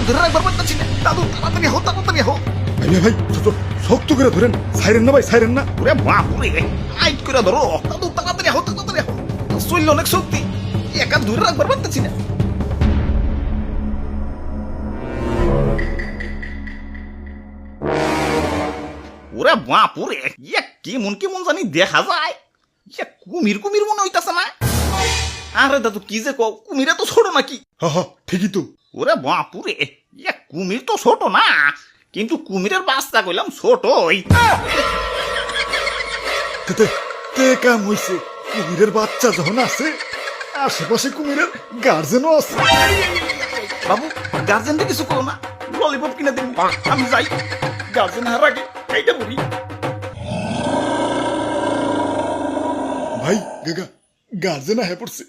ধরে রাখবার পারতেছি না। দাদু তাড়াতাড়ি হো, তাড়াতাড়ি হো। ভাই শক্ত করে ধরেন, সাইরেন না ভাই, সাইরেন না। ওরে বাপুরে, আইট করে ধরো। দাদু তাড়াতাড়ি হো, তাড়াতাড়ি হো। শরীরে অনেক শক্তি, একা ধরে রাখবার পারতেছি না। ওরে বাপুরে, কেমন কেমন জানি দেখা যায়। কুমির কুমির মনে হইতাছে না? আরে দাদু কি যে কও, কুমিরে তো ছোট নাকি? হা ঠিকই তো। ওরে বাপুরে, কুমির তো ছোট না, কিন্তু কুমিরের বাচ্চা কইলাম ছোটই। তে তে কাম হইছে, কুমিরের বাচ্চা যখন আছে, আশেপাশে কুমিরের গার্জেনও আছে। বাবু, গার্জেনকে কিছু করো না, ললিপপ কিনে দিন, আমি যাই। গার্জেন হার আগে এইটা বলি। ভাই গার্জেন আহে পড়ছে।